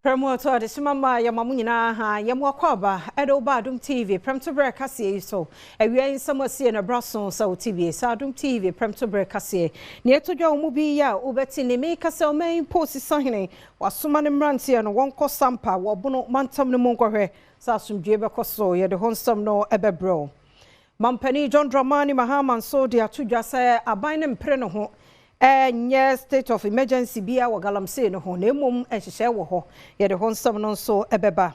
Premtobre de Simama Yamamunina ha Yamwakwaba Adom TV Premtobre Kasee so ewia insamosie na brason sa TV sa Adom TV Premtobre Kasee ne etodwa omubi ya obeti ne me kase o main post sahene wasoma ne mrantie no wonko sampa wo bono mantam ne monkohwe sa asumdwe bekoso ye de honsam no ebebro Mampani John Dramani Mahama so de atodwa sa aban ne mpre no ho nye state of emergency bia wa galamse no ho na mom ehhye wo ho ye de honsam no so ebeba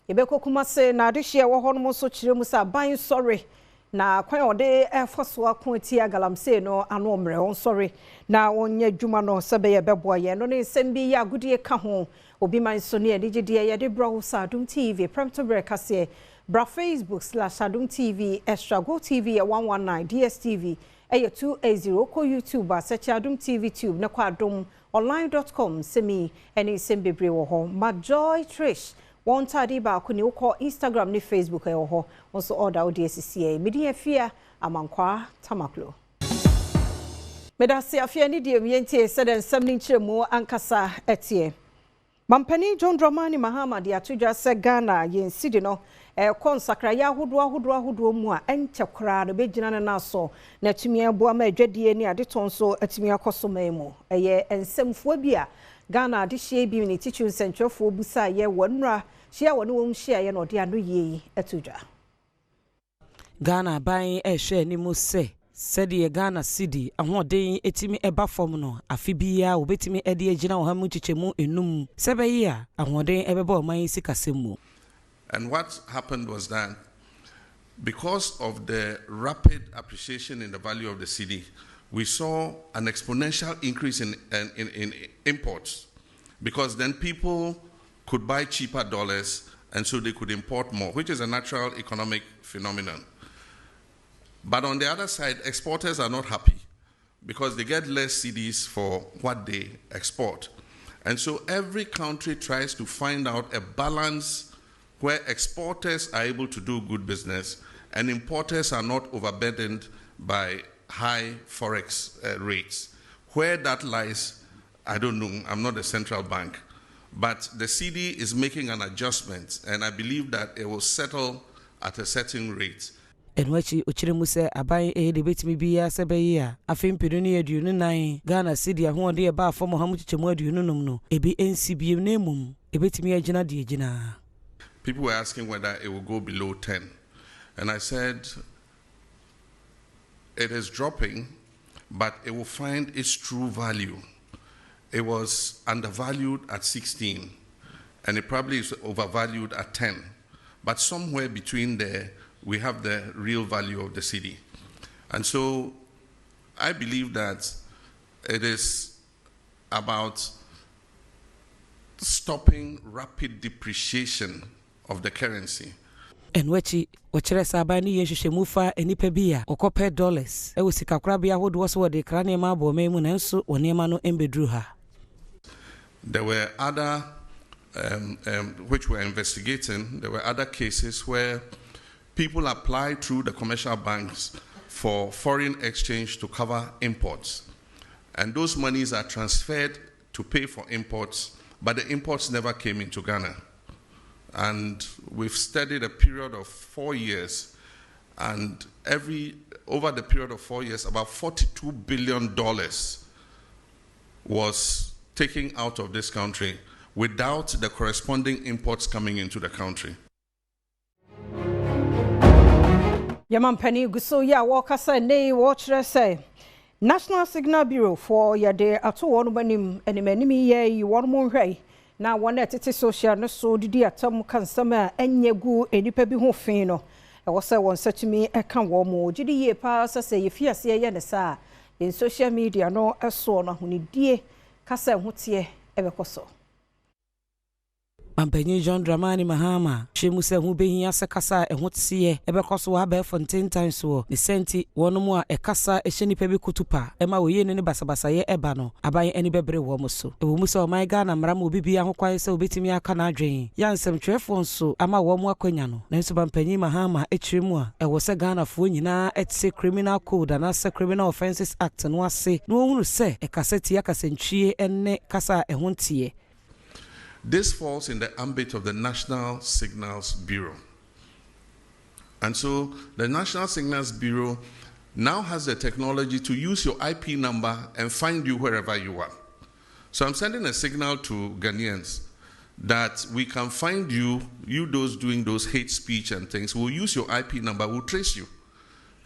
ebekokuma se na adehye wo ho no so kiremu sa ban sorry na kwan ode efoso akonti galamse no ano mre on sorry na onye dwuma no sebe ye bebo ye no ne nsem bi ya agudie ka ho obi man so ne edegide ye de bro sa Adom TV Premtobre Kasee bra Facebook/Adom TV extra go TV 119 DSTV 280 ko YouTube search Adom TV tube na kwa AdomOnline.com semi any sembebre wo ho Majoy Trish won tadi ba ko ni ko Instagram ni Facebook e wo ho also order ODSCA media fia amankwa tamaklo medasi afia ni die mientie seden semni chiremu ankasa etie Mampani John Dramani Mahama de atodwa se Ghana yensidi no konsakra ya ahodo mu a enche kra no begina na so na tumi aboa ma adwadie ni ade tonso atumi akoso maimu eye ensemfo bia Ghana de hye bi ni teacher nsentwefo busa ye wonra hye woni won hye ye no de ano ye atodwa Ghana ban ehwe ni mu se sedi Ghana city ahoden etimi eba fom no afi bia obetimi ede agina wo hamu chichemu enum sebe yi a ahoden ebeba o man sikasemu. And what happened was that because of the rapid appreciation in the value of the cedi, we saw an exponential increase in imports, because then people could buy cheaper dollars and so they could import more, which is a natural economic phenomenon. But on the other side, exporters are not happy because they get less cedis for what they export. And so every country tries to find out a balance where exporters are able to do good business and importers are not overburdened by high forex rates. Where that lies, I don't know. I'm not a central bank. But the cedi is making an adjustment, and I believe that it will settle at a certain rate. Enwachi ochiremu se aban de betimi bia sebe yi a afempiru ne aduonu nan Ghana cedi ahode e ba afo mohamu chichemu aduonu num no ebi ensi biem na emum ebetimi agina de agina. People were asking whether it will go below 10. And I said, it is dropping, but it will find its true value. It was undervalued at 16, and it probably is overvalued at 10. But somewhere between there, we have the real value of the cedi. And so I believe that it is about stopping rapid depreciation of the currency. Enwachi wachere sabani yenhwehwemu fa enipa bia okope dollars e wosika krabia hodo so de krane ma bo memu nanso wonema no embedru ha. There were other which we're investigating. There were other cases where people apply through the commercial banks for foreign exchange to cover imports, and those monies are transferred to pay for imports, but the imports never came into Ghana. And we've studied a period of 4 years, and over the period of 4 years, about $42 billion was taken out of this country without the corresponding imports coming into the country. Yamampani guso ya wakasa nei watchere say National Signal Bureau for yade ato wonu banim enimani ye wonu monhwei na wona tete social no so didi atam kansama enyegu enipa bi ho fin no e wo say won satumi e kan wo mo gidi ye pa say ye fiase ye ne sa in social media no eso no honidie kasa hote e bekoso. Mampani John Dramani Mahama shemu se hu behia se kasa ehotsie ebekoso wa ba fontentan so ne senti wono a ekasa ehyenipa bi kutupa ema woye ne basabasa ye eba no aban eni bebre wo moso ewo musa o my Ghana mram obibia ho kwae se obetimi aka na adwen yansem twefo nso ama wo mo akwanya no nanso Mampani Mahama ekiremu a ewo se Ghana fo nyina etse criminal code and as criminal offences act no ase no hunu se ekaseti akasentwie enne kasa ehontie. This falls in the ambit of the National Signals Bureau. And so the National Signals Bureau now has the technology to use your IP number and find you wherever you are. So I'm sending a signal to Ghanaians that we can find you those doing those hate speech and things. We'll use your IP number, we'll trace you.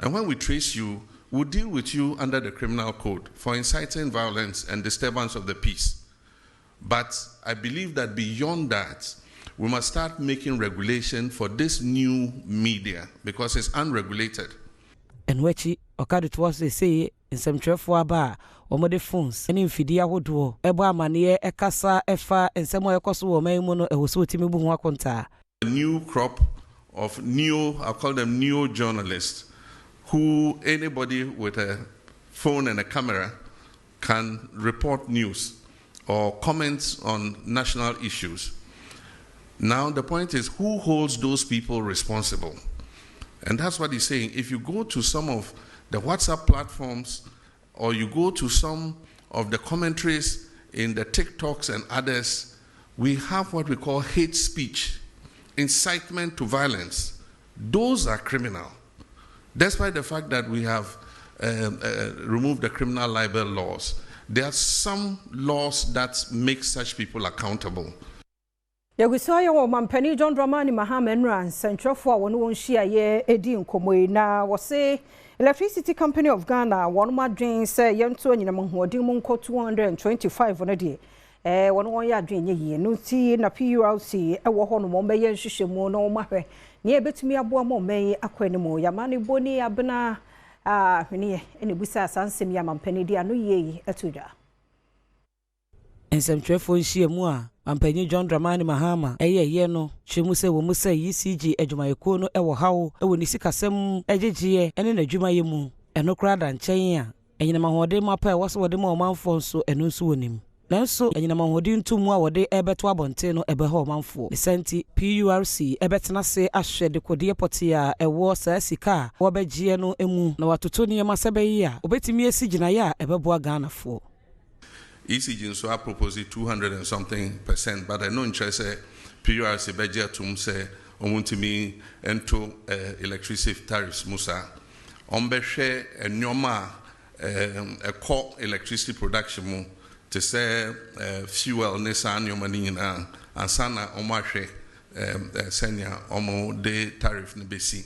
And when we trace you, we'll deal with you under the criminal code for inciting violence and disturbance of the peace. But I believe that beyond that, we must start making regulation for this new media because it's unregulated. And wechi okadu to us say in some trefo aba omode phones any mfidi ahodo ebo amane ekasa efa ensemo ekoso wo man mu no ehoso otimi bu ho akonta. A new crop of I'll call them neo journalists, who anybody with a phone and a camera can report news or comment on national issues. Now the point is, who holds those people responsible? And that's what he's saying. If you go to some of the WhatsApp platforms or you go to some of the commentaries in the TikToks and others, we have what we call hate speech, incitement to violence. Those are criminal. Despite the fact that we have removed the criminal libel laws, there are some laws that make such people accountable. Yagusoya wo mampani John Dramani Mahama Enran Centrofo a wono wonhia ye edi nkomoi na wo se Electricity Company of Ghana wono madwen se yento anyinam hoodin mu nko 225 no de wono won ya adwen ye no ti na PURC wo ho no mo meye nhwehwemu no mahwe ne ebetumi aboa mo meye akwanimu yamane boni abena hwene ene busa asansem ya mampani di ano ye atuda Ensem nhia mu a Ampanyi John Dramani Mahama ye no chemu se wo mu se ECG adwumayeko no ewo hawo ewo ni sikasem ejeje ene na adwumaye mu eno kra da nchen a enyinama hode mapa e wose wode ma omanfo nso eno nso wonim nanso enyinama hode ntumu a wode ebeto abonte no ebe ha omanfo senti PURC ebetena se ahwe de kode poti a ewo sa sika wo begie no emu na watoto ne masebe yi a obetimi esigina ya ebeboa Ghana fo. ECG so I propose 200 and something %, but I know interest PURC budget to say omuntimi into electricity tariffs musa ombehwe enyoma a core electricity production mu to say fuel ne sa nyoma ni nyina ansana omahwe senior omo de tariff ne besi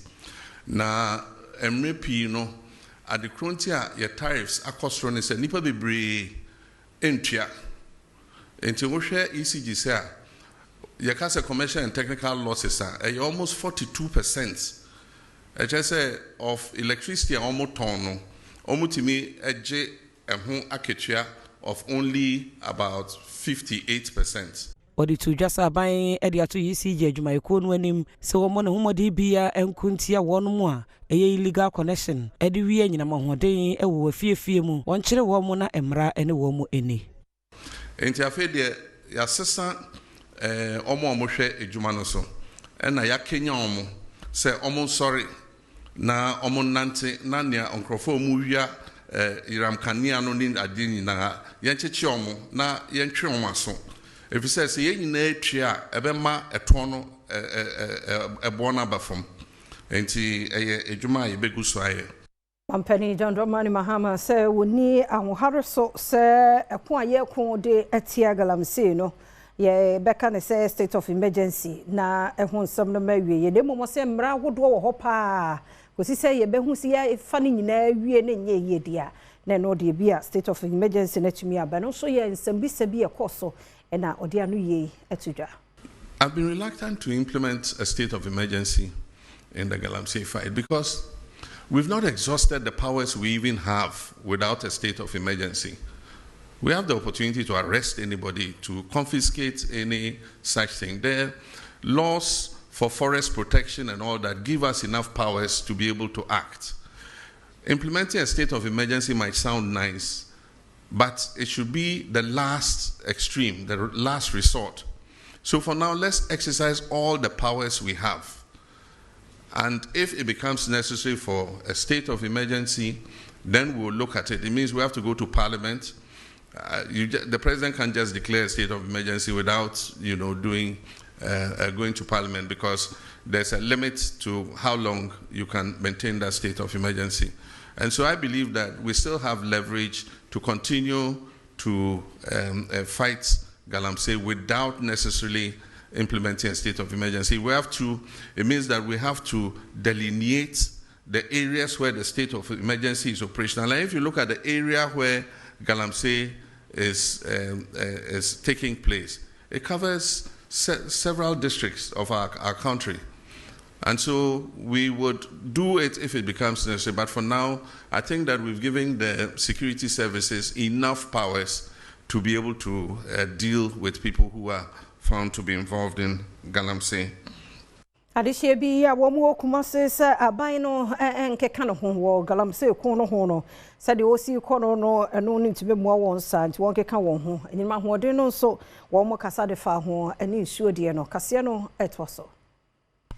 na MRP no at the frontier your tariffs akosro ne say nipa bebre Entia. Into Russia ECG say Yakasa commercial and technical losses are almost 42%. I just say of electricity almost tono. Omutimi eje ehun aketua of only about 58%. Odi to just aban edi ato ECG adwumayeko no anim se wo mo ne homode bia enkuntia wono mu a eye illegal connection edi wi anyina mahoden ewo afiefie mu won kire wo mo na emra ene wo mu eni enti afi de ya sesa omo hwe adwuma no so ena ya kenya omo se omo sorry na omo nante na ne onkrofo mu wia iram kania no ni ade nyina ye ncheche omo na ye ntwe omo aso. If you say ye nyina atwa ebema eton no ebo na bafom enti ejuma ye begu so aye Mampani John Dramani Mahama say woni ahohare so say eko aye ko de atia galamsey no ye beka ne say state of emergency na ehun sam no mawie ye demo mo say mra hodo wo ho pa kosi say ye behu si ya fa ne nyina awie ne nye ye dia na no de bia state of emergency na tumi aba no so ye nsam bi sabi ekoso ena odi anu ye atudwa. I've been reluctant to implement a state of emergency in the Galamsey fight because we've not exhausted the powers we even have without a state of emergency. We have the opportunity to arrest anybody, to confiscate any such thing. There are laws for forest protection and all that give us enough powers to be able to act. Implementing a state of emergency might sound nice, but it should be the last extreme, the last resort. So for now, let's exercise all the powers we have. And if it becomes necessary for a state of emergency, then we'll look at it. It means we have to go to Parliament the president can't just declare a state of emergency without, doing going to Parliament, because there's a limit to how long you can maintain that state of emergency. And so I believe that we still have leverage to continue to fight Galamsey without necessarily implementing a state of emergency. It means that we have to delineate the areas where the state of emergency is operational. And if you look at the area where Galamsey is taking place, it covers several districts of our country. And so we would do it if it becomes necessary. But for now, I think that we've given the security services enough powers to be able to deal with people who are found to be involved in Galamsey. Adishie bi ya womu Kumasi se aban no nkeka no ho wo Galamsey ko no ho no se de osi ko no eno ni tibe mo won sa nti won keka won ho enyima ho de no so wo mo kasa de fa ho ani nsuo de no kase no etwoso.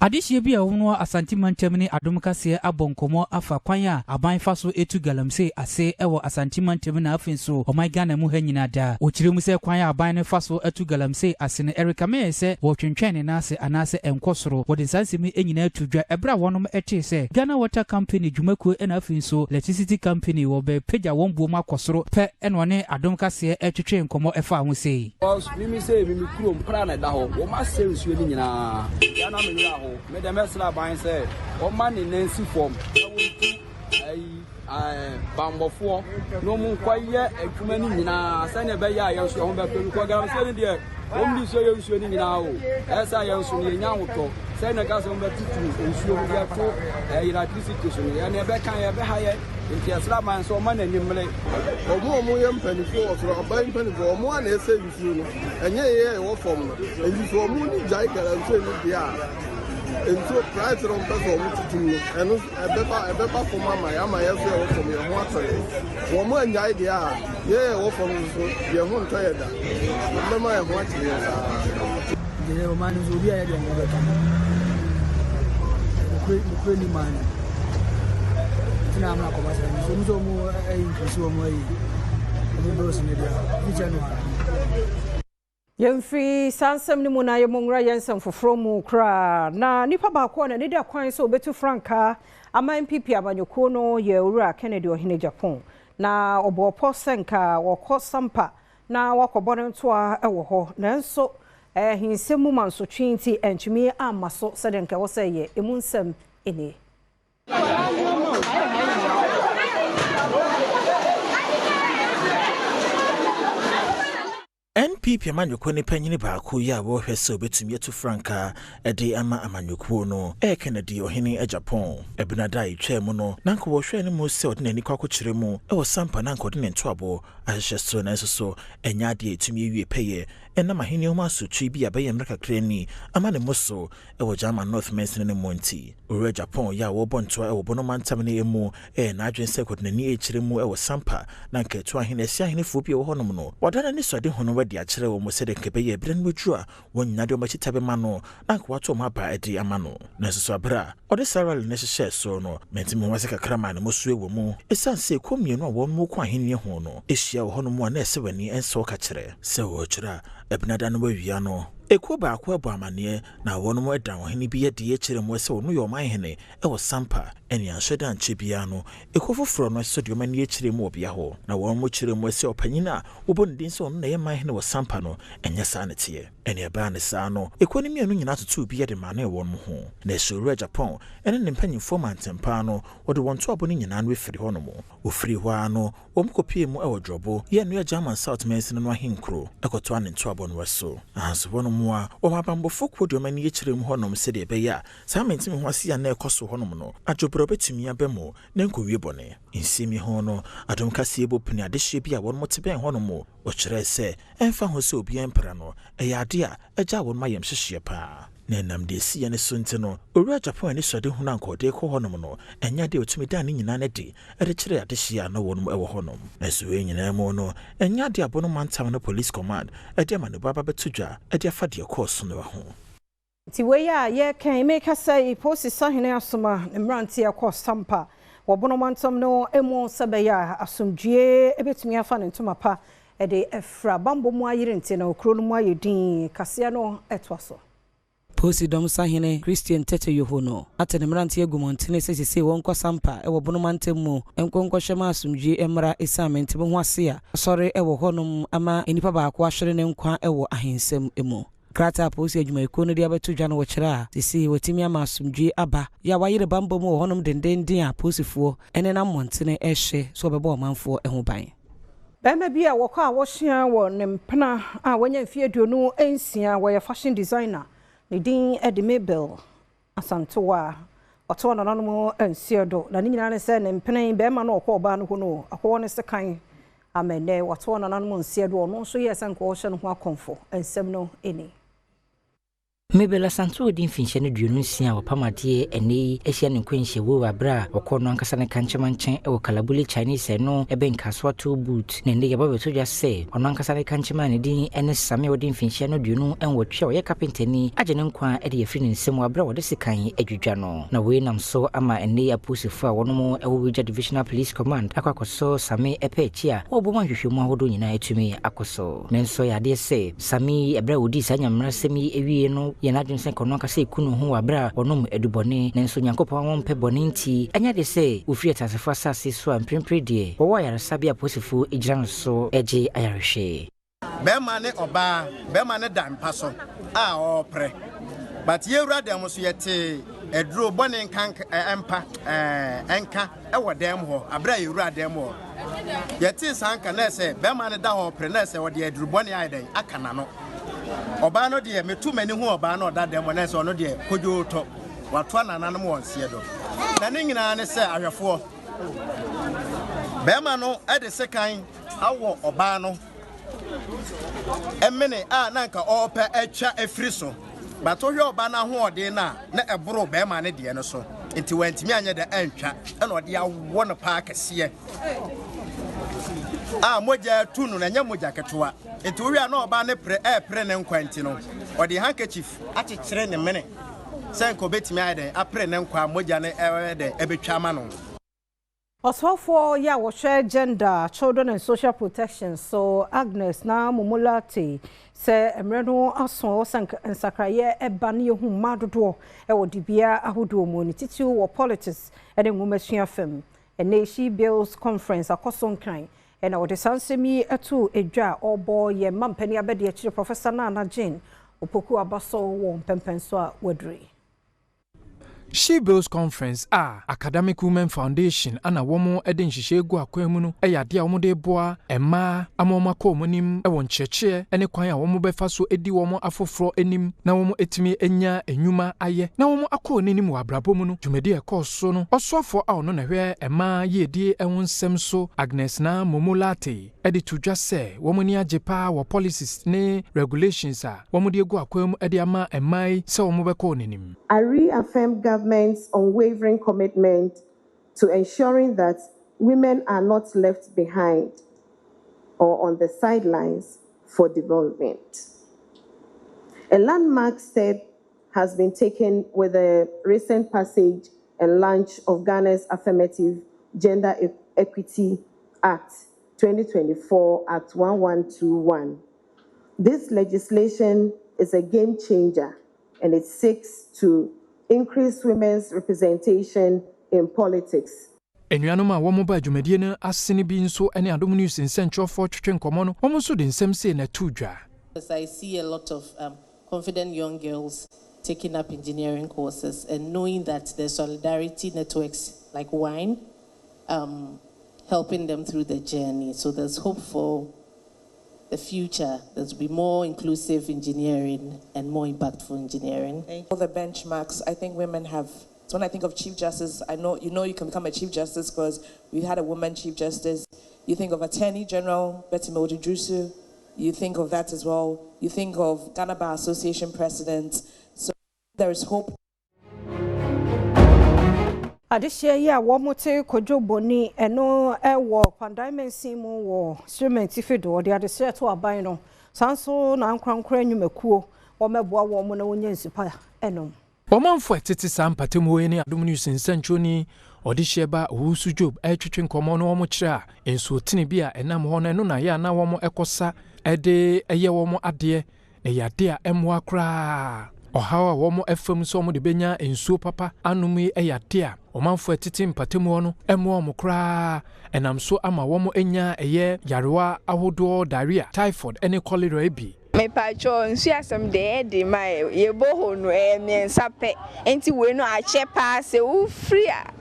Adishie bi a wono Asante Mantam ne Adom Kasee abonkomo afa kwan a aban fa so etu Galamsey ase ewo Asante Mantam na afin so o my Ghana mu hanyina da o kire mu se kwan a aban ne fa so etu Galamsey ase ne Erica May se wo twentwen ne nase anase enkosoro wo de sansemi enyina atudwa ebra wonom ete se Ghana Water Company dwumakuo na afin so Electricity Company wo be peja won buo makosoro pe eno ne Adom Kasee etwetwe nkomo efa ho sei mimi se mimi kuro mpra na da ho wo ma se nsuo ni nyina ya na me ho me dem esla ban say o man in nancy form bambofo no mu kwaye adwuma ni nyina sa ne be ya yenso ho be pelu ko Galamsey ni de o mi so yenso ni nyina o esa yenso ni nya woto sa ne ga so be tutu ensuo bi ato electricity so ya ne be kan ya be haye nti esla ban so man ani mle omo ye mpanifo ofro aban mpanifo omo na ese ensuo no enye ye wo form no ensuo omo ni jai Galamsey ni dia into price from person to and ebe for mama ya ma ya so from your ho atore wo mo anya idea ye wo from so ye ho ntoye da mama ya ho atire ya de o man zo bia ya de ngo beta ko ni man tina amna ko basa so mo mo increase wo mo yi ni do so ne dia ni January Yemfri sansam ni mu na yemongra yensam foforo mu kra na nipa ba ko na ne da kwan so obetu franka ama MPP abanyoko no ye owura Kennedy ohene Japan na obopo senka wokọ sampa na wakọbọ nto a ewo ho nanso hinsemu manso twinti entumi amaso sedenka wo say ye emunsam ene NPP amanyoko ne panyini baako ya wo hwese obetumi etu franka ede ama amanyoko no Kennedy ohene Japan ebinada itwa mu no nanko wo hwe ne mu se ode nani kwako kire mu ewo sampa nanko de ne ntoabo ahye so na so enya de etumi ewie peye ena mahene o masutwi bi abaye mraka krani ama ne muso ewo German North Mensen ne monti ore Japan ya wo bonto ewo bono mantam ne emu na adwense kode nani ekire mu ewo sampa nanka etu ahene sia ahene fu bi ewo honom no wadana ne sode hono wadi akire wo mosede nkebeye bren wodru wonyade o machitabe mano nanka wato maba edi amano na so abra ode saral ne hye so no mentimi wase kakrama ne mosu ewo mu esanse komienu a wo mu kwa ahene ho no ehia wo honom a na esewani enso ka kire se wo kira ebinada no wawia no eko ba akwa bu amane na wonom edan ohene bi ye de kire mu se wonu yo man hene ewo sampa eni anhweda nche bia no eko foforo no so de omani kire mu obia ho na won mo kire mu se opanyina obo ndin se onu na ye man hene wo sampa no enya sa ne tie eni eba ne sa no eko ni mienu nyina tutu bi ye de mane won mo ho na so Japan ene ne mpanyimfo mantempa no wo de won to abo ni nyina no efiri ho no mo ofiri ho ano wo mkopie mu ewo drobo ye no German South Mensen no ahinkro ekoto ane to abo no weso ahanso wono mu a wo mabambofo kwodi omani kire mu honom se de be ya sa mentimi ho ase ya na ekoso honom no adwobro betumi abemu na nkowie bone insimi ho no Adom Kasee bopini adehye bi a won moteben honom o kire se enfa ho se obi empra no eyade a eja won mayem hyehye pa na nam de si ne sunte no owura Japan ne sode hu na nkode ko honom no enya de otumi da ne nyina ne de ede kire adehye na wonum ewo honom na so nyina mu no enya de abono mantam no police command ede ma ne baba betudwa ede afa de course no ho ti we ya ye kan make say post sahene asoma mranti akọ sampa wobono mantam no emu sabeya asomdue ebetumi afa ne ntoma pa ede efra bambo mu ayire nti na okro no mu ayedin Kasee no etwaso Posi dom sahene Christian Tete Yohono atenemrante agumontene sesese won kwasampa ewo bonomantem mu enkonkohwema asumdwe emra esamente bo ho ase a sori ewo honom ama enipa baako ahwere ne nkwa ewo ahensem emu krata posi adwumayeko no dia beto dwa no wo kire a sisi wotimi ama asumdwe aba ya wayire bambo mu honom dendenden a posifo ene na montene ehye so bebo manfo eho ban Bema bi a wokọ a wohia wo ne mpena a wonya mfie aduonu ensia wo fashion designer ne din Mabel Asantoa oto na nanom ansiedo na nyina ne se ne mpena bema na okọ oba no ho no akọ ne se kan amene oto na nanom ansiedo no so ye sanko wo hye no ho akonfo ensem no eni Mabel Asantoa din finhye ne duonu nsia wapamade ene ehia ne kwenhye wo abra okọ no ankasa ne kanchema nchen e wo Kalabuli Chinese no ebe nkaso to boot ne ne yeba beto dwa se ono ankasa ne kanchema ne din ene same wo din finhye no duonu enwotwe wo ye kapentani age ne nkwa e de yefri ne nsem abra wo de sekan adwudwa no na we nam so ama ene aposifo a wono mo ewo Wija Divisional Police Command akwakoso same epechi a wo bo manhwehwemu ahodo nyina etumi akoso menso ya de se same ebra wodi sanyamra semi ewie no ye na dwense kono Kasee kunu ho abra onom edubone nenso Nyankopon won pe bone nti anya de se ofri atasefo asase so amprempre de wo yaresa bia posifo egiran so eje ayarehwe bema ne oba bema ne dampa so a opre but ye wura dem so yete eduro bone nkan empa enka ewo dem ho abra ye wura dem ho yete sanka na se bema ne da ho opre na se wo de eduro bone ayden aka na no oba no de metu mani hu oba no da dem na se ono de kojo to wato nananom wonsie do na ne nyina ne se ahwefo bema no ede sekan awo oba no emene a nanka opa etwa efri so bato hwe oba na ho ode na eboro bema ne de no so nti wantimi anya de antwa na ode awo no pa Kasee moja tunu na nya moja ketewa nti wi na oba ne pre ne nkwanti no ode handkerchief akekere ne mene senko betimi ayden apre ne nkwa moja ne de ebetwa ma no Oswafo ya wohwe gender, children and social protection so Agnes na Momolate se emreno aso sankraye eba ne hu madodo e wo dibia ahodo mu ni titiu wo politics e de ngumasua fam e she bills conference akoso nkran e na wo de sansemi etu edwa obo ye mampani abede akire Professor Nana Jane opoku abaso wo mpempenso a wadri She Bills Conference Academic Women Foundation ana womo ede nhihye egu akwamu no eyade a womo de boa ema amoma ko monim ewon cheche ene kwan a womo befa so edi womo afoforo enim na womo etimi enya enyuma aye na womo akọ nenim wa abrabo mu no dwumedi ekoso no osofo a ono na hwe ema yedi ewonsem so Agnes na Momolate ede tudwa se womo ni ajepa wo policies ne regulations a womo de egu akwamu ede ama emai se womo beko nenim I reaffirm government's unwavering commitment to ensuring that women are not left behind or on the sidelines for development. A landmark step has been taken with the recent passage and launch of Ghana's Affirmative Gender Equity Act 2024 Act 1121. This legislation is a game changer and it seeks to increase women's representation in politics. Enuanoma womo ba dwumadie no asene bi nso ene Adom News nsentwofo twetwe nkomo no womo so de nsem se na tudwa. I see a lot of confident young girls taking up engineering courses and knowing that there's solidarity networks like wine helping them through the journey. So there's hope for the future. There'll be more inclusive engineering and more impactful engineering. For the benchmarks, I think women have. So when I think of Chief Justice, I know you can become a Chief Justice because we had a woman Chief Justice. You think of Attorney General Betty Modudrusu. You think of that as well. You think of Ghana Bar Association President. So there is hope. Adishia ya womote kojo boni eno ewo pandaimen simu wo instrument ifedo de adishia to aban no sanso na ankrankra nwumekuo wo meboa wo mo na wonye nsipa enom Omanfo etete sampatemu we ne Adom News nsantwoni Odisheba Wusu Job etwetwe nkomo no omo kire a enso tini bia enam ho no na ya na womo ekosa ede eye womo ade na yade a emwa kra ohawa womo efam so omo de benya enso papa anum eyade a omanfo etete mpatemu no emwa omo kra enam so ama womo enya eye yarewa ahodo diarrhea typhoid ene cholera ebi me pacho nsu asem de mai ye boho no me nsape enti we no ache pa se u free a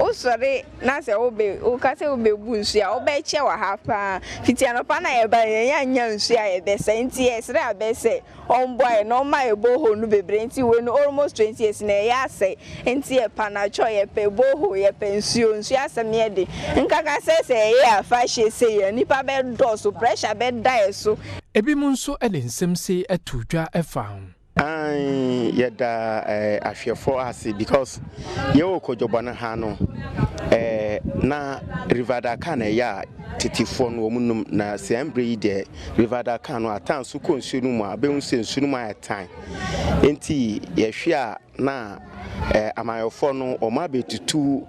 o sore na se obe o ka se obe bu nsu a obe che wa ha pa fitia no pa na ye ba ye nya nsu a ye be se enti esre abese on boy no ma ye boho no bebre enti we no almost 20 years na ye ase enti ye pa na cho ye pe boho ye pension nsu asem ye de nkaka se ye afa hye se ye nipa be do so pressure be die so ebi mu nso ele nsem se atudwa efa yeda ahwefo ase because ye okojobana ha no na River Dakar na ya titifo no omunum na se embre yi de River Dakar no atan so konsu no mu abehun se nsu no mu ayetan enti ye hwe a na amayofo no o ma betutu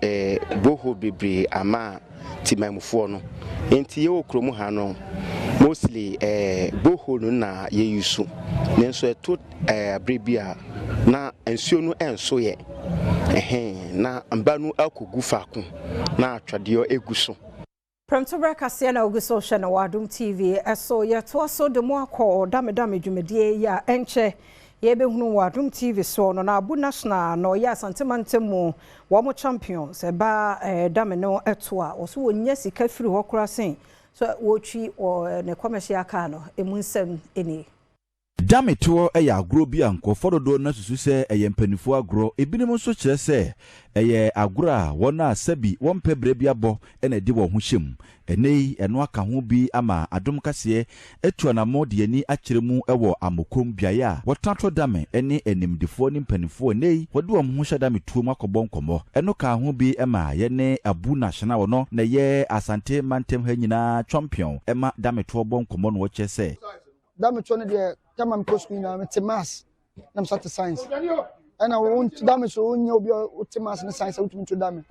boho bebre ama timamfo no enti ye okromu ha no mostly boho no na ye yusu nenso eto abrebia na ensuo no enso ye na ambanu akogu faako na atwadeyo eguso Premtobre Kasee na oguso hwe na Adom TV eso ye to so de mo akọ dame dwumedie ya enche ye behunu Adom TV so no na Abu National no ya santemantemu wo mo champions ba dame no eto a wo so wonya sika firi ho kora sen so wotwi ne commercial car no emunsem eni Dame to eya agro bi ankofo dodo na susu se eye mpanifo agro ebinim so kire se eye agro a wona sabi won pebre bi abo ena di wo ho hyem enei eno aka ho bi ama Adom Kasee etu na mode ani akire mu ewo amokom biaye a wotato dame ene enimdifo ni mpanifo enei wode wo ho hye dame tuo makobon komo eno ka ho bi ema ye ne Abu National wono na ye asante mantem ha nyina champion ema dame to bon komo no wo chese dame to ne de tamam koskui na mete mass na msate science ana won dame so onye obi ote mass na science utumi to dame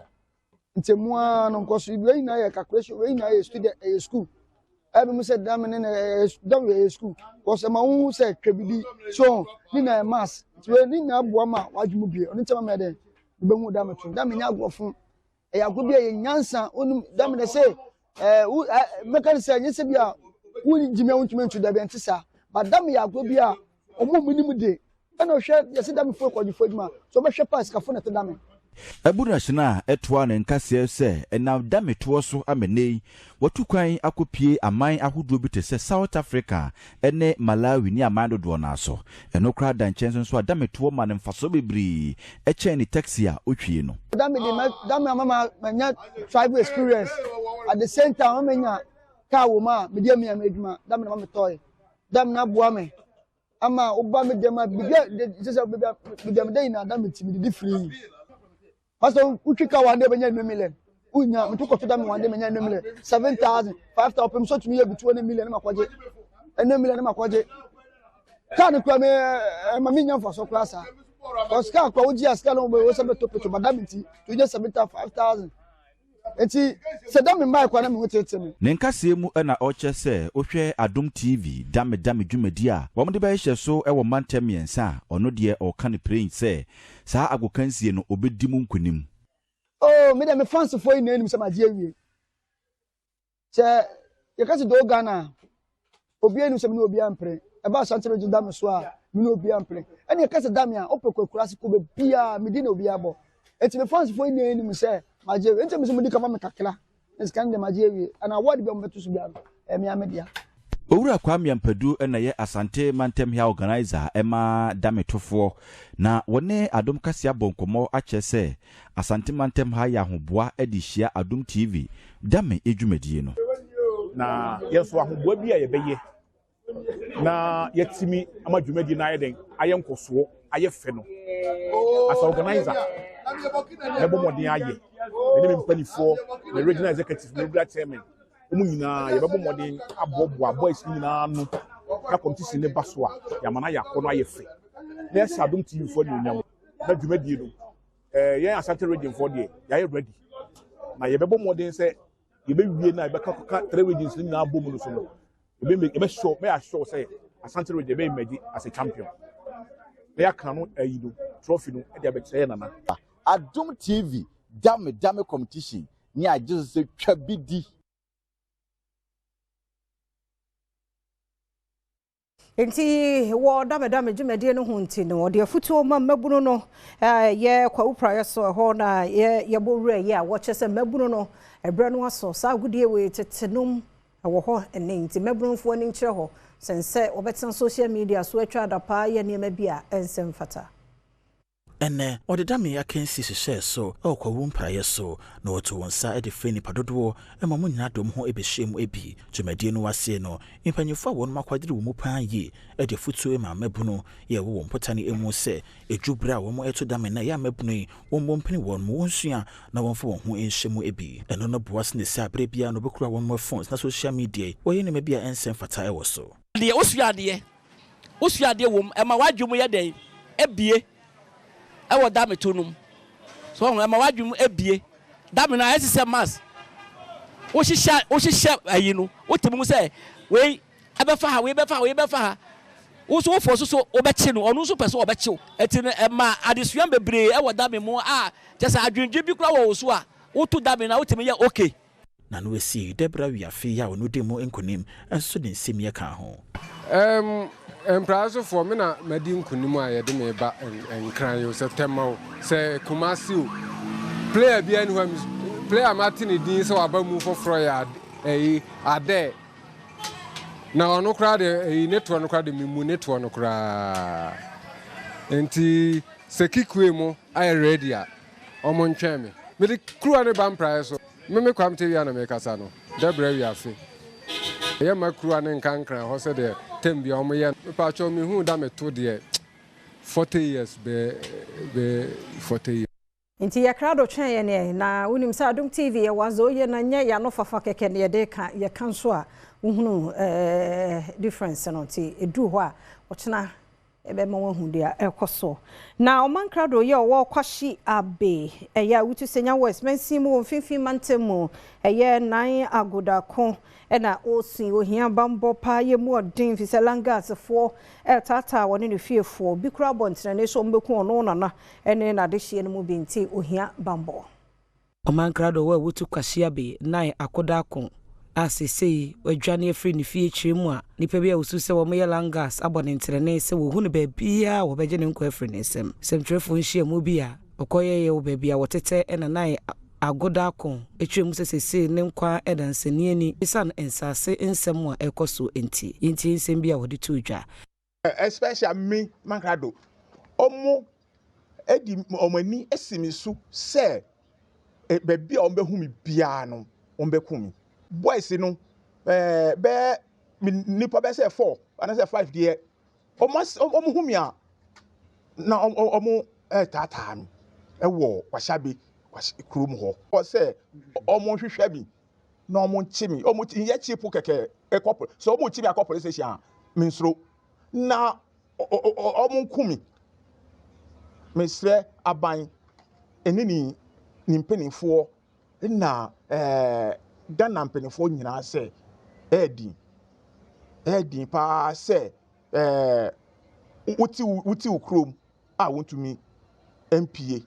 ntemu a no nkoso we na ye calculation we na ye student school abi mu se dame ne dame school ko se ma hu se twebibi so ni na mass we ni na aboa ma wadwumu bi oni tema me de be hu dame to dame nya agofo e agobi ye nyansa onum dame de se mekan se nyese bia woni jimi awuntumi to dame ntisa Madam ya gobia omo munim de na hwe yesi dame fo kwajifo adwuma so be hwe pass ka fo na tedame Abu National etwa ne nkase se na dame to so amenei watukwan akopie aman ahodo bi te se South Africa ene Malawi ni aman dodo na so eno kra dan chenso so dame to ma ne mfaso bebri eche ni taxi a otwie no dame mama manya tribal experience at the same time manya ka wo ma media mi adwuma dame na mama toy dam na boa me ama oba me dem biga sese bidem dey na dam timi di free paso utwika wande benya 2 million unya mtuko to dam wande benya 2 million 7,000 5,000 pem so tumi ye bitu 1 million na makwaje 1 million na makwaje kan kwa me mami nya for so class a Oscar kwa uji aska no be wo se beto peto badam ti to je 75,000 eti se dam mai kwa na me hotete me ne nkase mu na oche se ohwe Adom TV dame dwumadi a wo mde ba hye so ewo mantem yensa ono de o kan praying se saa agokansie no obedi mu nkonim oh me dem fans for ina enim se maje awie se ye kase do Ghana obi enim se me obi ampre e ba sante be dam so a me obi ampre ene ye kase dam a opekwakurase ko be bia me di na obi abo eti me fans for ina enim se maje enti me so mudi kama me kakla eskan de maje awie ana award be mbeto so bia me amedia Owura Kwame Ampadu na ye asante mantem hia organizer ema dame tofo na wone Adom Kasee abonkomo ache se asante mantem ha ya hoboa edihia Adom TV dame edwumadie no na yeso ahoboa bi a ye beye na yetimi amadwumadie na ayeden ayenkoso ayefe no as organizer ebo modin aye ene mpanifo the regional executive media chairman nyina yebebo modin abobo boys nyina no na competition ne baso a yamana yakọ no ayefe na Adom TV fo nyonyam na dwumadi no yɛn Asante region for there yɛayɛ ready na yɛbɛbɔ mmɔden sɛ yɛbɛwie na yɛbɛka 3 regions no nyinaa bɔ mu no so no yɛbɛsure sɛ Asante region yɛbɛyɛ as a champion na yɛaka no ayi no trophy no ɛde abɛkyerɛ yɛ nana Adom TV dame competition ni agye sɛ twa bi di Enti wo dame dwumadi no ho nti no de afutuo ma mabunu no ye kwa upra so ho na ye bowura ye a wo kyese mabunu no ebre no aso sa agudie we tetenum wo ho ene nti mabunufo ani nkyere ho sense obetan social media so atwa adapa ye niam bia ensem fata ene odeda me akensi hyehyɛ so ɔkɔwu mpaeɛ so na ɔto wɔn nsa de frɛ nipa dodoɔ ma mo nyina dom ho ɛbɛhyɛ mu ebi dwumadie no wase no mpanyinfo a wɔn makwadere wɔ mu paa yi de futuo ma mabuno yɛ wɔ wɔn potane emu sɛ edwubra a wɔn ɛto dame na yɛ mabuno yi wɔn mpene wɔn mo wɔnsua na wɔn fo wɔn ho nhyɛ mu ebi ɛno no boas ne sɛ abere bia no bɛkura wɔn mo phones na social media wɔyɛ ne mabia ɛnsɛm fata ɛwɔ so deɛ osua adeɛ wɔ ɛma wadwum yɛ dɛn ebie ɛwɔ dame tonum so ɛma wadwum ebie dame na ɛsɛ mass wo hyehyɛ ayi no wotemu sɛ wei ɛbɛfa ha wo so wofo so wobɛkye no ɔno so pɛ so wobɛkyew ɛti no ɛma adesuan bebree ɛwɔ dame mu a kyɛ sɛ adwendwe bi kora wɔ wo so a woto dame na wotemu yɛ okay na no esi debra wiafe ya ɔno de mu nkonim ɛnso de nsɛm yɛ ka ho Empraso for me na madi nkunim a yɛde me ba enkran yo September sɛ Kumasi o player bia ni hɔ player Martin din sɛ waba mu foforo ya ade na ɔno kra de network no kra de mimu network no kra enti sekikue mu ayɛ ready a ɔmo ntwɛn me de kruwa ne ban price so me kwamte wi na me kasa no debra wi afi yɛ makruwa ne nkankran hɔ sɛ de tembi omo ye pacho mi hu da me to de 40 years be 40 years Inti ya krado twen ye ne na unim sa Adom TV ye wazo ye na nya ya no fafa keke ne de ka ye kan so a uhunu difference no ti edu ho a ochena ebe ma wahu de ekoso na oman krado ye wo kwashi abe ya wutu senya west mensi mu mfimfin mantemu ye nan agodako ena osin ohia bambo pa ye mu odin fi se langas fo tata woni ne fiefo bi kura bontre ne so mbeku ono nana ene na de hie no mu binti ohia bambo oman krado wa wutu kwashi abe nan akodako asese wadwane afri ne fie kyeremu a nipa bia usu se wo me langas abone ntrene se wo hu ne ba bia wo beje ne nkwa afri ne sem semtrefo nhia mu bia okoye ye wo ba bia wotete ena nan agodako etwemu sesese ne nkwa edansani ani isan ensase ensem a ekoso enti ensem bia wode tudwa especially me mankrado omo edi omani esimisu se be bia ombehu mi bia no ombeku mi boys no be nipa be say 4 and say 5 there almost humi a na omo tata mi ewo kwashabe krum ho o say omo hwehwe bi na omo nchi mi omo ye chipu keke ekopol so omo nchi mi akopol station minsro na omo nkumi mesre aban enini ni mpenifo na Ghana mpenifo nyina se edi pa se uti ukrom a wontumi MPA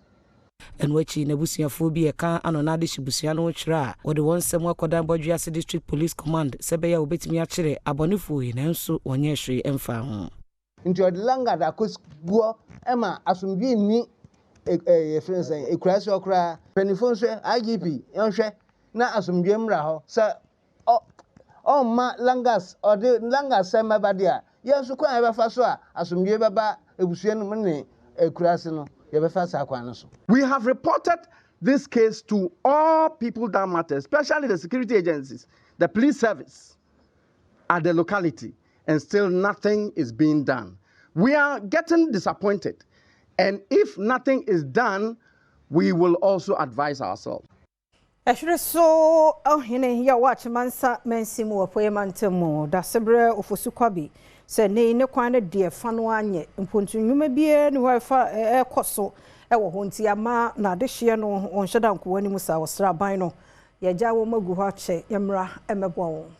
enwachi na busuafo bi eka anona de hibusua no kyerɛ a wode wonsɛm akodan Bodwiase District Police Command sɛbɛya obetimi akyerɛ abonefo yi nanso wonye hwe emfa ho nti ode langa da kosguo ema asomdwe ni friends ekurase okra penifo nso IGP yonhwɛ na asomdwe mra ho sɛ ma langas ode langas sema badia yenso kwa ebefa so a asomdwe beba ebusua no ne ekurase no yebefa sa kwa no so. We have reported this case to all people that matter, especially the security agencies, the police service at the locality, and still nothing is being done. We are getting disappointed, and if nothing is done, we will also advise ourselves. Actually, so hine ya watch mansa mensimu apoye mantemu da sebre ofosukwabi se ne kwan na de fa no anye mpontu nnwuma bia ne ho fa ekoso ewo ho nti ama na de hye no on hyeda nko wani musa wasra ban no ye gya wo magu ho ache yemra emebo won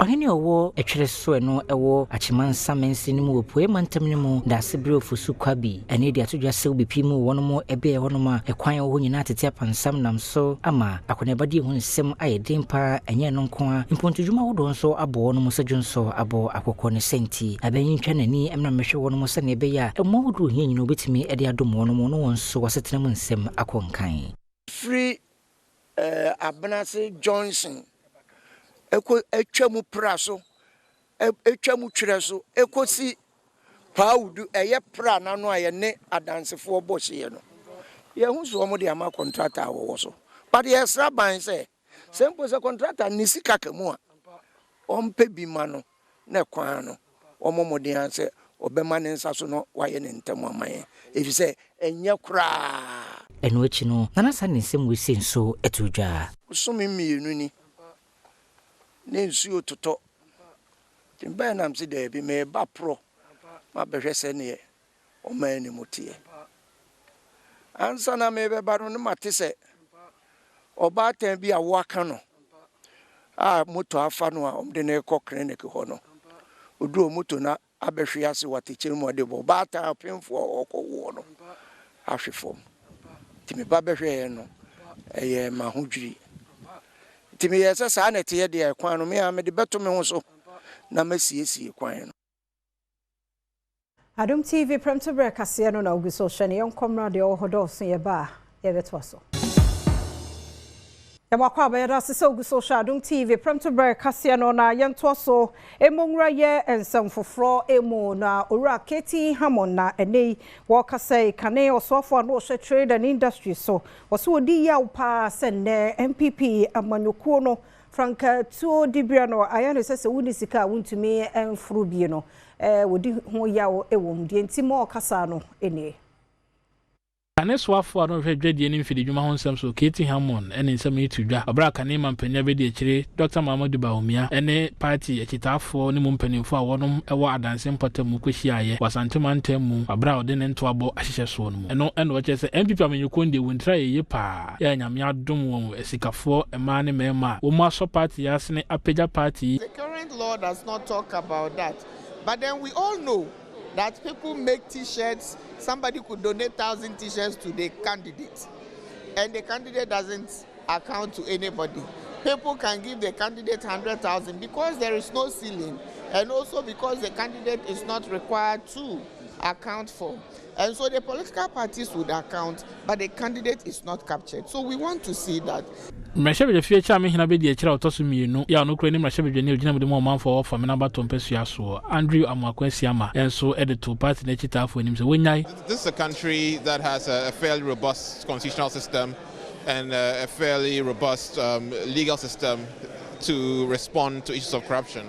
Ohini owo etwere so eno ewo achimansa mensi ni mu opue mantam ni mu da sebre ofusu kwabi ene dia todwa se obepi mu wono mo ebe wono ma ekwan wo nyina tete apansam nam so ama akonebadi hu nsem ayedin pa enye no nko a impontudwuma wodo nso abo wono mo sedwonso abo akokɔ ne senti abenyi twa nani emna mehwe wono mo se ne ebe ya emo wodo hia nyina obetimi ede adom wono mo no wonso wasetena mu nsem akonkan free Abnase Johnson eko etwamu praso etwamu twireso ekosi paudu eye pra na no aye ne adansefo bohye no ye hu so mo de ama contractor wo so but ye sra ban say sempo se contractor ni sika kamu a ompe bi ma no na kwan no omomode an se obema ne nsa so no waye ne ntemu amaye efi se enye kra eno echi no nana sa ne nsem wesi nso etudwa so mi mienu ni ne nsuo toto timba na msi de bi me ba pro ma behwe se ne o man ni motie ansa na me be ba no mate se oba tan bi awo aka no moto afa no a omde ne ko clinic ho no odu moto na abehwe ase wateche mu de bo ba ta apemfo okwo no ahwefom timi ba behwe no eye ma hodwiri timi yesa sa na tie de kwan no me a me de beto me ho so na masiesie kwan no Adom TV Premtobre Kasee no na oguso hwene yonkomra de ohodo so ye ba ye beto so Yamakwa bayada sese oguso Adom TV Premtobre Kasee no na yento so emongra ye ensem foforo emo na owura Keti Hamon na enei wo kasei kane osofo no hwe trade and industry so woso odi ya upa senne MPP amanyokuo no Franka tuo dibia no ayano sese wuni sika wuntumi enfuru bi no wodi ho yawo ewom die ntimo kasa no ene Kane swafo no hwe dwadie ni mfidi dwuma ho nsem so Keti Hamon ene nsem itudwa obra kane mampanya be de akire Dr. Mamadou Bahomia ene party akitafo ne mumpanimfo a wonom ewo adanse mpatam kwehyiaye wasantema ntamu abra ode ne nto abo ahyehye so no mu eno ene wo chese MPP amanyuko ndi wontra ye pa ya nyame adom won esikafo ema ne mema wo mu aso party asne apega party. The current law does not talk about that, but then we all know that people make t-shirts. Somebody could donate 1,000 t-shirts to the candidate, and the candidate doesn't account to anybody. People can give the candidate 100,000 because there is no ceiling, and also because the candidate is not required to account for. And so the political parties would account, but the candidate is not captured. So we want to see that. Mrashabe de future me hina be de akira otoso mienu ya no kro ni mrashabe de ne ogina mu de mo manfo for me na bato mpesua so Andrew Amakwansiama enso editor party na chitafo enim se wonyai. This is a country that has a fairly robust constitutional system and a fairly robust legal system to respond to issues of corruption.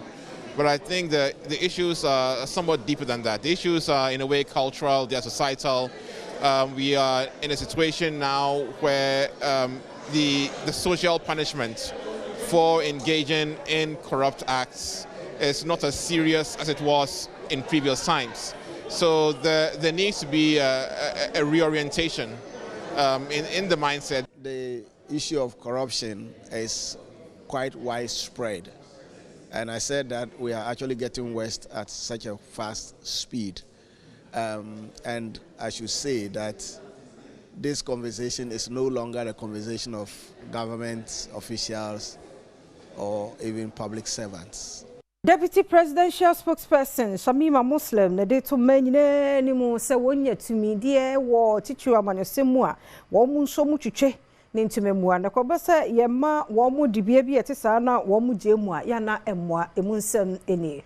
But I think the issues are somewhat deeper than that. The issues are in a way cultural, they are societal. We are in a situation now where the social punishment for engaging in corrupt acts is not as serious as it was in previous times. So there needs to be a reorientation in the mindset. The issue of corruption is quite widespread. And I said that we are actually getting worse at such a fast speed. And I should say that this conversation is no longer a conversation of government officials or even public servants. Deputy Presidential Spokesperson Shamima Muslim na de to manyine ni mu se wonya tumi de wo titu amanyosemu a wo mu nso mu twetwe ne ntumemu na kobasa ye ma wo mu dibia bi etesa na wo mu jemu a ya na emmoa emu nsem eni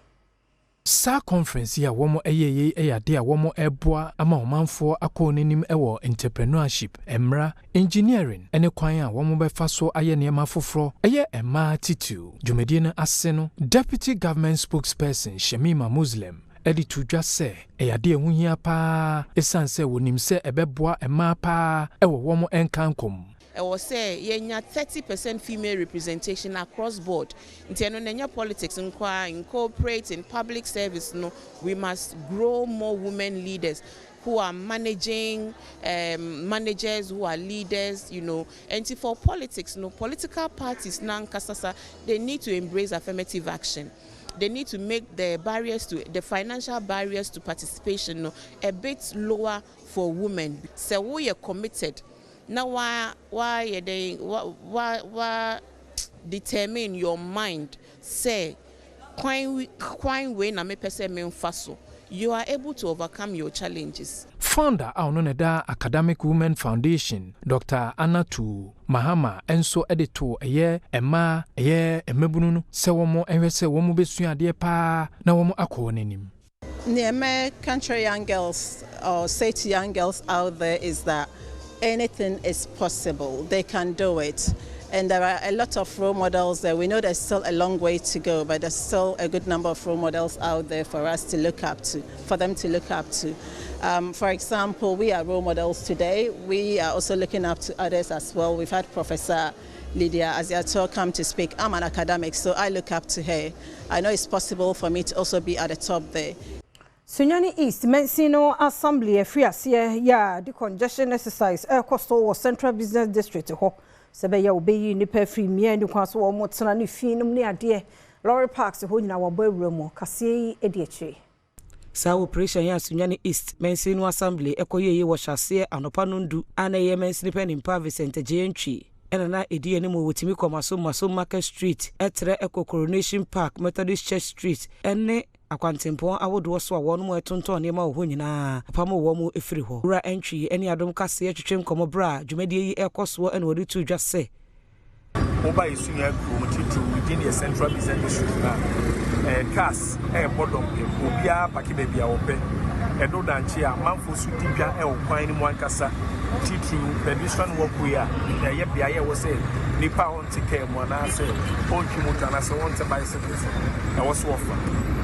Sa conference ya womo eyeye eyade a womo eboa ama omanfo akonenim ewo entrepreneurship, emra, engineering, ene kwan a womo befa so aye nneema foforo, eye ema titu. Dwumedie na ase no, Deputy Government Spokesperson Shamima Muslim editu dwa se eyade ehuhia pa esanse wonim se ebeboa ema pa ewo womo enkankom. was say yenya 30% female representation across board. In politics, in corporate, in public service, no, we must grow more women leaders who are managing, managers who are leaders, And for politics, political parties now, they need to embrace affirmative action. They need to make the financial barriers to participation a bit lower for women. So we are committed. Now why determine your mind? Say, you are able to overcome your challenges. Founder Aononeda Academic Women Foundation, Dr. Anatu Mahama, enso editor Emma Emebunu, Sewomo Enwese Womu Besua de pa na womo akonenim. Near country young girls or say to young girls out there is that anything is possible. They can do it. And there are a lot of role models there. We know there's still a long way to go, but there's still a good number of role models out there for us to look up to, for them to look up to. For example, we are role models today. We are also looking up to others as well. We've had Professor Lydia Aziato come to speak. I'm an academic, so I look up to her. I know it's possible for me to also be at the top there. Sunyani East, Mensino Assembly, free as ya decongestion exercise, Coastal Central Business District. Sebeya obeyi nipa free me and kwaso wo motena ne fiinum ne ade Lorry Parks ho nyina wo bawramo Kasee ediachi Sa operation ya Sunyani East Mensino Assembly ekoye wo hyase anopa nondu ana ye Mensini Penimpa Vicente Jentwi ena na edi ani mo wotimi komaso Market Street etre Coronation Park Methodist Church Street ene akwantempo awodo so awon mo etonton ne ma ho nyina apamo wo mo efiri ho ura entry ene Adom Kasee twetwem komo bra dwumade yi ekoso ene wodi tu dwase Oba isunya promoted within the Central Business District na cars bodom obia paki bebia ope edo danchi a manfo su dibia okwan ni mo ankasa titru pedestrian walkway a ye bia ye wo say nipa on take mo na say onchi motor na say want bicycles e wo so offer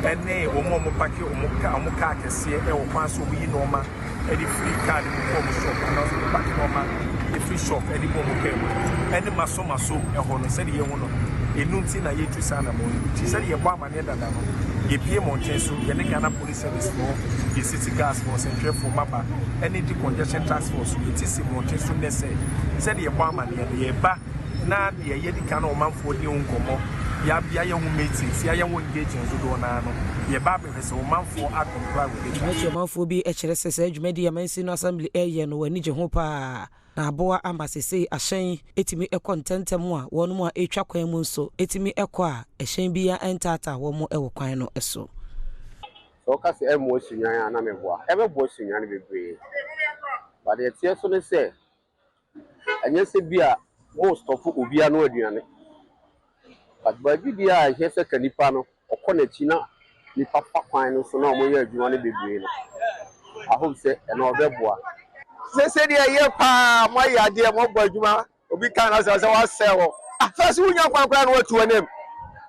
ene wo mo paki omo car kese okwan so bi normal any free card mo shop na so paki normal the free shop any mo any maso ho no say ye wo no enunti na ye tu sana mo ti say ye bo amane dada no ye pie mo ncheso ye ne Ghana Police Service for the city gas force and for mapa any decongestion task force ye ti si mo ncheso ne say ye bo amane ye ba na ye di kana o manfo di onkomo ya bia ye hu meetings ya ye wo engaging so do na no ye ba be se o manfo comply with it mechi o manfo bi e kire sese adwumadi ya Mensino Assembly eye no wani je ho pa na aboa ambasese ahyen etimi ekontentem a wonu mu a etwa kwan mu nso etimi ekọ a ehyen bi ya entata wo mu ewo kwan no eso so kasi emo sunyan na meboa ebebo sunyan bebre but the tie so ne say anya se bia most of obia no aduane but bagi bia ehye se kanipa no okọ na chi na nipa fa kwan no so na omo ye aduane bebre no I hope say eno obeboa say dia ye pa mo ya de mo gba adwuma obi kan na say wa sell first wunya kwankwa na watu anem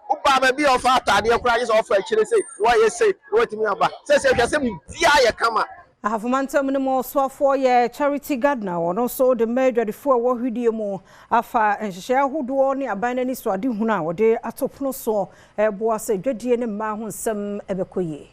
upa ba bi ofa atade kura je so ofa akire say wa ye say watimi aba say hwese mi dia ye kama Ahafumantam ne mo soafo ye charity gardener wono so de medwadefo wo hwidie mu afa enhyehyɛ ahodo ne aban na ni so ade hunu a wode atopno so eboa se dwadie ne ma ho nsɛm ebekoye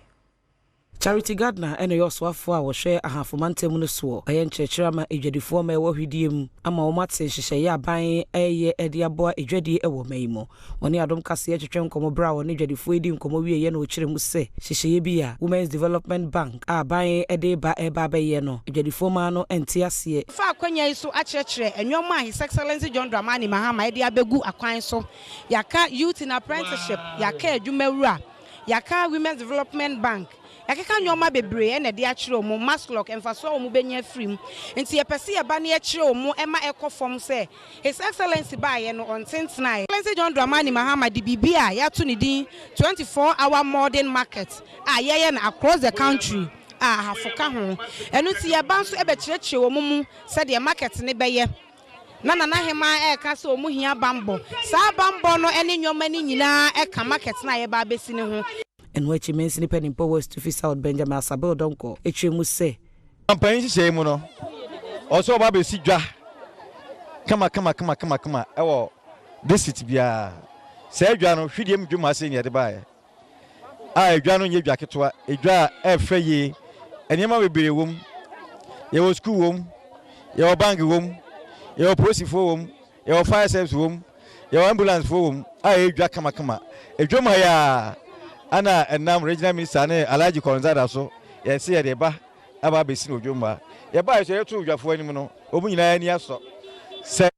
Charity gardener ene yo soafo a wo hwe ahafumantam no so aye nkyerɛkyerɛ ma edwadefo ma wo hwidie mu ama wo mate hyehyɛ aban eye ede aboa edwadie ewo maimo woni Adom Kasee twetwem komo bra woni edwadefo edi nkomo wie ye na o kyerɛ mu se hyehyɛ bi a Women's Development Bank aban ede ba eba ye no edwadefo ma no ente ase fa akwanya yi so akyerɛkyerɛ enwoma His Excellency John Dramani Mahama ede abegu akwan so yaka youth in apprenticeship yaka adwumawura yaka Women's Development Bank yakeka nyoma bebre na de akire omo maslock emfaso omo benya frim enti ye pese ye ba na akire omo ema ekofom se His Excellency ba ye no ontentena Excellency John Dramani Mahama di bibia ya to ni din 24-hour modern market ye na across the country hafoka ho enu ti ye ba nso ebe kirekire omo mu se de market ne beye na hema eka se omo hia bambo sa bambo no ene nyoma ni nyina eka market na ye ba besi ne ho and which Mensini Penimpa West to South Benjamin Asabel Donko, Echemu say. Campaign say, Mono. Also, Baby Sidra. kama ewo district bia se adwa no hwediem dwuma se ne de bae adwa no nye dwa ketwa adwa efre yi enema bebere wom ye wo school wom ye wo bank wom ye wo police fo wom ye wo fire service wom ye wo ambulance fo wom adwa kama adwuma ya ana enam regional minister ne Alhaji Konzada so ye se ye de ba aba besi no dwuma ye ba so ye to dwafo anim no omu nyina ani aso se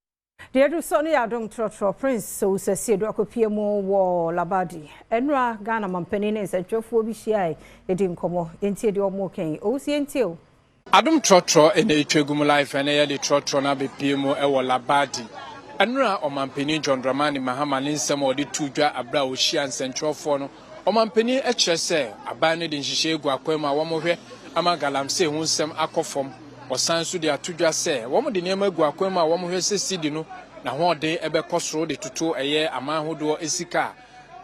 the edu so ne Adom trotro prince so sese do akopie mu wo labadi enra Ghana mampani ne nsatwafo bi hia edi nkomo entie de omo ken o si entie o Adom trotro ene etwegum life ene ye de trotro na bepie mu e wo labadi enra omampani John Dramani Mahama ne nsem odi tudwa abra o hia nsantwafo no omampani e kire se aban ne de nhihye egu akwam a wo mo hwe ama galamse hu nsem akofom osan so de atudwa se wo mo de nema egu akwam a wo mo hwe se sidi no na ho de ebe kosoro de tutu eye amahodo esika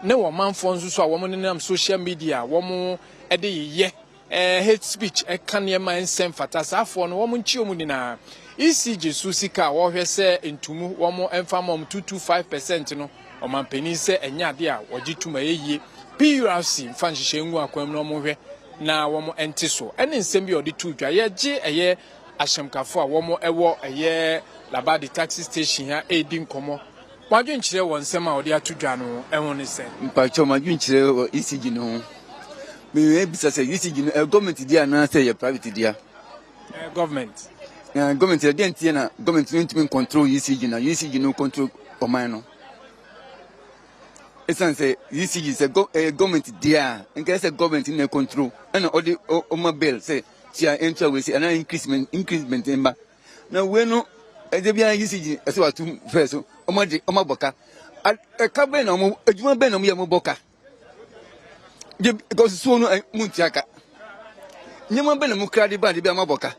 ne wo manfo nso so a wo mo nenam social media wo mo e de ye hate speech e kan ma nsem fatasafo no wo mo nchi omu na ECG su sika wo hwe se entumu wo mo emfa mom 225% no o mampeni se enya de a wogituma yeye PURC mfa nhihye ngu akwam no mo hwe na wo mo ente so ene nsem bi odi tudwa ye gye eye ahyemkafo a wo mo ewo eye labadi taxi station ha edi nkomo wadwen kire won nsem a odi atudwa no ehun ne se mpacho madwen kire ECG no me bisa se ECG no government dia na se ye private dia government government dia ntie na government no ntimi control ECG na ECG no control oman no esan se ECG se government dia nke se government na control na odi o bill se tia enter we se ana increment emba na we no ede bia ECG ese watu first o boka ka be na mo adwuma be na mo ye mo boka because so no muntiaka nyema be na mo krade band bia mo boka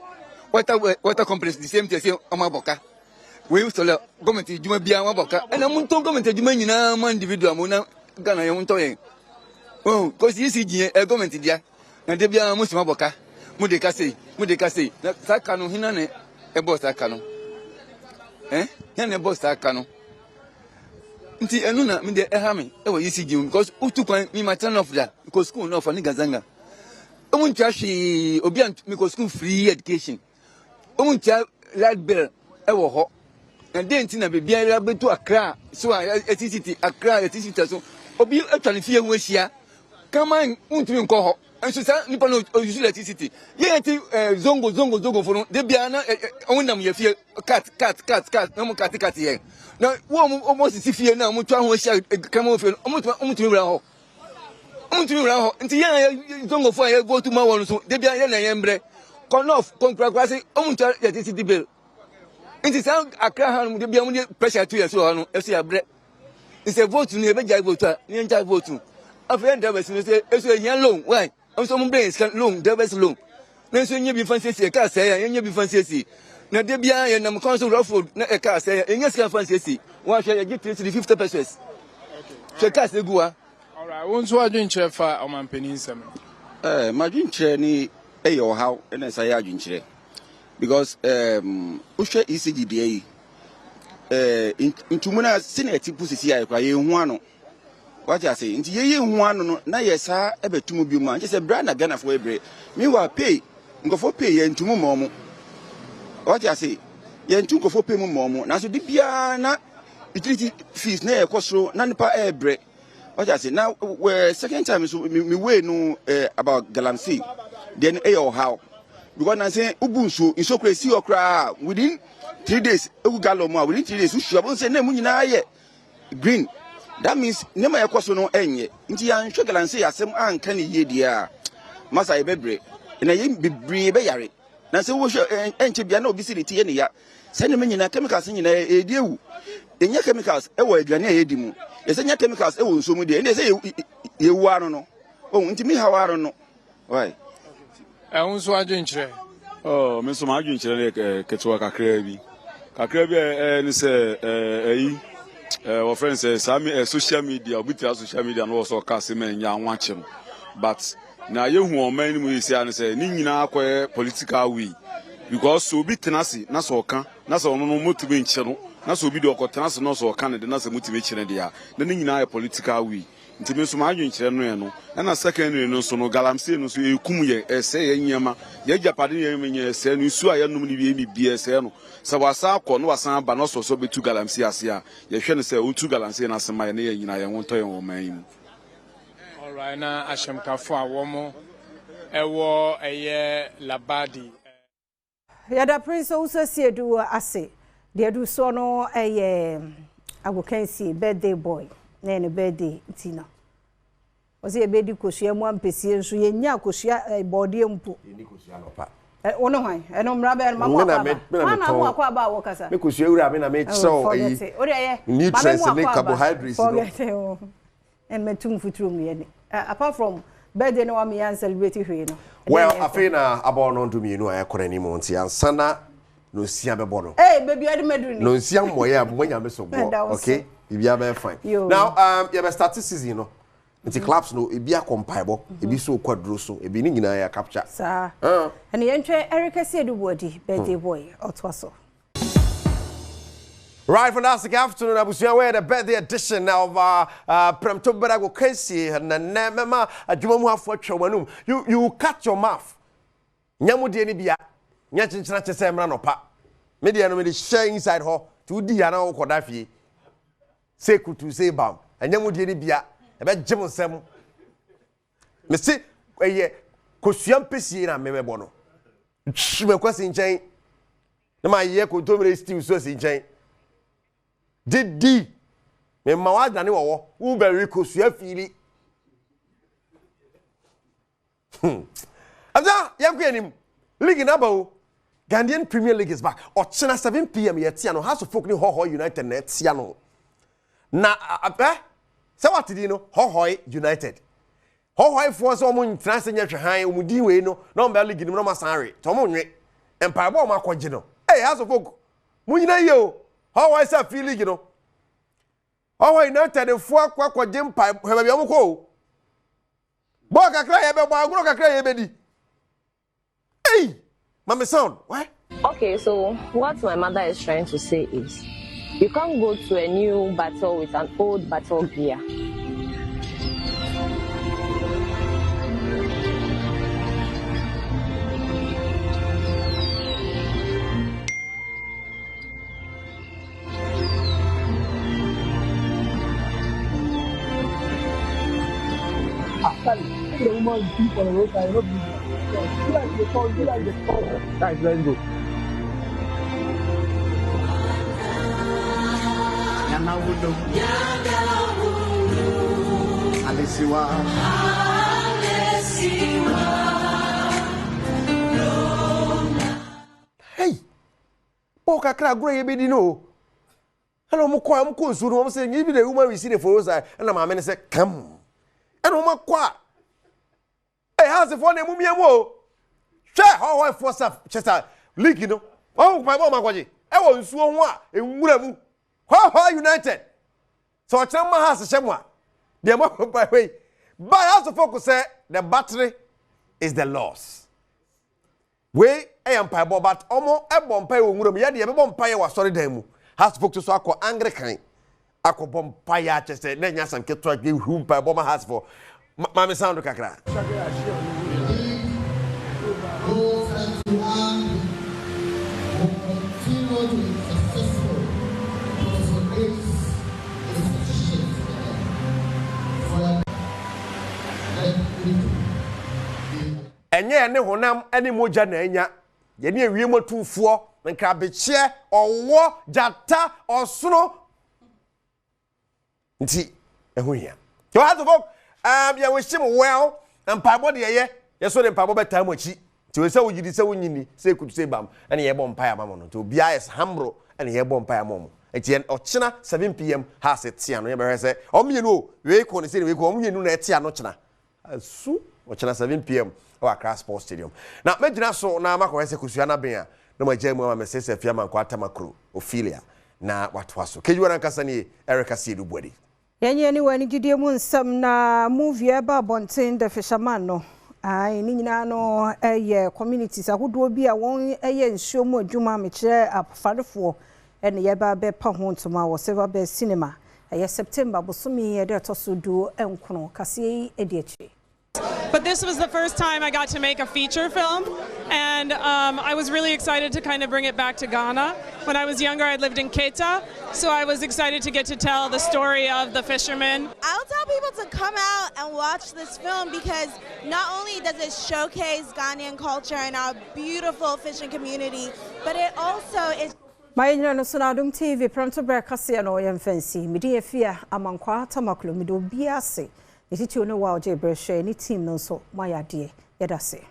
water complex the same thing say o boka we used to government adwuma bia mo boka na mo ton government adwuma nyina man individual mo na Ghana ye mo ton yen oh because ECG government dia na de bia mo sima boka mo de kase na saka no hina ne e boss aka no yan ne boss aka no nti enu na me de eha me e wo ECG because utu kwan mi ma turn off da because school no for ni gazanga omun tia hwe obi an because school free education omun tia light bill e wo ho na de nti na be bia betu akra so etct akra etct so obi atwane fie ho ahia kama untumi nko ho enso sa nipa no use electricity ye ti zongo for no de bia na onam ye fie cat no mo cat ye na wo almost si fie na mo twa ho hia kama fie omutumi bra ho nti ye zongo for ye go to ma won so de bia ye na ye mbre con off contract omutwa electricity bill nti sa akra ha no de bia mo pressure to ye so no e so ya bre nse vote ni e be jai vote a ni enja vote after that we say eso yan loan why am so mo brain scan loan devers loan na so nya bi fancy e ka say ya nya bi fancy na de bia ye na mo council road na e ka say ya nya scan fancy wa hwe ya get 50 pesos so ka say guwa alright won so adwen kire fa o mampani nsem madwen kire ni e yo how na say adwen kire because uhwe ECG dia yi intumuna senate pusisi ya kwa ye hu ano what I say nti ye hu ano no na ye sa ebetumu bi mu an say bra na Ghana for ebre me wa pay ngofo pay ye ntumu momo what I say ye ntu ngofo pay mu momo na so di bia na utility fees na ye kosoro na nipa ebre what I say now second time so me we no about galamsey then how because na say ubunso insocracy okra within 3 days egu galomo within 3 days ushu abon say na mu nyina ye green. That means nema yakoso no enye nti ya nhwe galanse yasem anka ne ye dia masa ye bebre na ye bebre be yare na se wo hwe enche bia na obi si tie ne ya se ne menyina chemicals nyina e die wu enya chemicals e wo aduane ye di mu ye se nya chemicals e wo nso mu die ne se ye wu aro no oh nti mi hawaro no why unso adwen kire oh me so ma adwen kire ne ketwa kakra bi ne se eyi our friends say social media obitia social media no so ka se men nya anwache no but na ye hu o man ni mu isi an say ni nyina akwa political way because so bi tenasi na so ka na so no motibe nche no na so obi de okotena so no so Canada na se mutime kire dia na ne nyina political we nti me so ma adwen kire no na secondary no so no galamsey no so ekum ye ese ye nyema ye japade ye menye ese no su ayanum ni bi bi ese no se wasa akọ no wasan ba no so betu galamsey ase a ye hwe no se otu galamsey na se ma ye ne ye nyina ye wonto ye wo man yi mu. All right, na ashemkafo awomo ewo eye labadi yada prince also see do ase de do so no agokansi birthday boy na ne birthday tina ozi ebedi koshia mu ampesie nso ye nya koshia body mpo ni koshia no pa ono hwan eno mrabe ma mo akwa ba wo kasa me koshia wura me na me so nutrients and carbohydrates no and metum futuro mu ye ne apart from birthday no am yan celebrate hwe no. Well, afina abo no ndu mienu ayekora ni monti ansana no sia bebo no. Baby ade meduni. No sia moye amanya me so bo. Okay? Bibia be fine. Now, you be start season no. Nti clubs no ebi akompaibo, ebi so kwadro so, ebi ni nyina ya capture. Sa. And yentwe Eric Kasee do body birthday boy otwaso. Right, fantastic afternoon. Abusia, we're the birthday edition of Premtobre Kasee and Mema Ajumamu for Chomanum. You cut your mouth. Nyamu di ni bia. Nyachin chinache semra no pa. Media no me share inside ho. Tu di ana o kodafi. Say kutu say bam. Nyamu di ni bia. Ebe jemu sem. Me see eye kosuam pesi na memebo no. Me kwasi nchen. Na ma ye ko tomre stew so si nchen. Didi me mawadra ne wo wo beri kosua fili Amza yanku enim league na ba o Ghanaian Premier League is back ochena 7 p.m. yetia no House of Folk ni Hoho United na tia no na se watidi no Hoho United Hoho force o mun transfer nya hwe han o mudi we no number league ni no masanre to mo nwe empire ball ma kwaje no House of Folk mu nyina ye o how I say feel you know? How I not the four quack jim pipe have a young Boka cry about Boka cry baby. Hey, Mamma son, what? Okay, so what my mother is trying to say is you can't go to a new battle with an old battle gear. The woman people on the road, I don't believe it. Guys, let's go. Hey, Boka crack gray baby no. Hello, Mukwa, I'm cool soon. I'm saying, even the woman we see the photos, and my man said, come. And Omakwa. Hey, how's the phone? Mumiamo. Share how I force up Chester League, you know. Oh, my mama, I was so one in Muramu. How United? So I tell my house a shamwa. The amount by way. But House of Folk say the battery is the loss. We empire, but almost a bompire will be the bompire was sorry demu. House of Folk to so angry kind. Ako bompire Chester, then yes, and get to give whom by bomber has for. Mami sound kakra. Enye ne honam ene moja na enya. Ye ne awie motufuo nka bechie owo jata osono. Nti ehohia. You have to vote. Yeah, we seem well, and Pabo de ye, yes, so the Pabo better mochi. To say you say when say could say bam, and ye bomb pie mamon to be as hambro and ye bomb pie mom. At the end of China, 7 p.m. has it, Tiano, never say, oh, me know, we can say we go, you know, at Tiano China. So, or China 7 p.m. or Accra Sports Stadium. Now, imagine so now, Marco Ese Kusiana Bea, no, my German, my sister, Fiaman Quatamakru, Ophelia. Now, what was so? Kejuan Kasani, Eric Kasee do body. Yenye ni wani jidie mu nsam na movie eba bonten the fisherman no ai ni nyina no communities ahodo bi a won nsuo mu adwuma me kire afarefo ene yeba be pa ho ntoma wo Silver Bay Cinema September bosumi ye de tosudu enkono Kasee ediachi. But this was the first time I got to make a feature film, and I was really excited to kind of bring it back to Ghana. When I was younger, I lived in Keita, so I was excited to get to tell the story of the fishermen. I'll tell people to come out and watch this film because not only does it showcase Ghanaian culture and our beautiful fishing community, but it also is. My no so na Adom TV Premtobre Kasee no yem fancy midi efia amankwa tamaklo mido biase. Iti no wa oje breshe ni team no so mayade yedase.